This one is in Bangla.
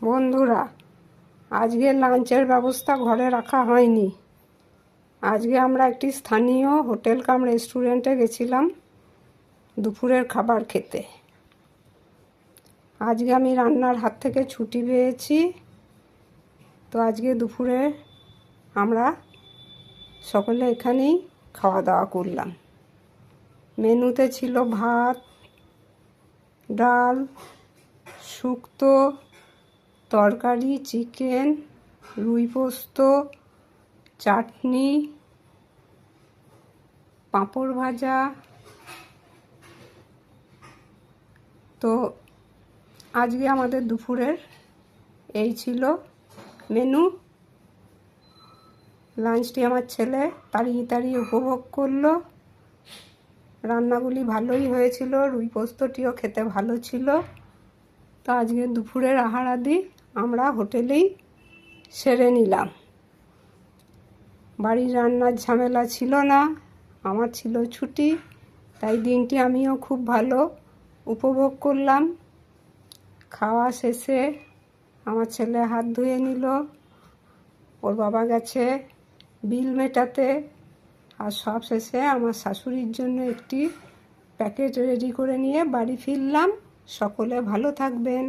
বন্ধুরা, আজকে লাঞ্চের ব্যবস্থা ঘরে রাখা হয়নি। আজকে আমরা একটি স্থানীয় হোটেল কাম রেস্টুরেন্টে গেছিলাম দুপুরের খাবার খেতে। আজকে আমি রান্নার হাত থেকে ছুটি পেয়েছি, তো আজকে দুপুরে আমরা সকলে এখানেই খাওয়া দাওয়া করলাম। মেনুতে ছিল ভাত, ডাল, শুক্তো, তরকারি, চিকেন, রুই পোস্ত, চাটনি, পাঁপড় ভাজা। তো আজকে আমাদের দুপুরের এই ছিল মেনু। লাঞ্চটি আমার ছেলে তাড়িয়ে উপভোগ করলো। রান্নাগুলি ভালোই হয়েছিল, রুই পোস্তটিও খেতে ভালো ছিল। তো আজকে দুপুরের আহারাদি আমরা হোটেলেই সেরে নিলাম। বাড়ির রান্নার ঝামেলা ছিল না, আমার ছিল ছুটি, তাই দিনটি আমিও খুব ভালো উপভোগ করলাম। খাওয়া শেষে আমার ছেলে হাত ধুয়ে নিল, ওর বাবা গেছে বিল মেটাতে, আর সব শেষে আমার শাশুড়ির জন্য একটি প্যাকেট রেডি করে নিয়ে বাড়ি ফিরলাম। সকলে ভালো থাকবেন।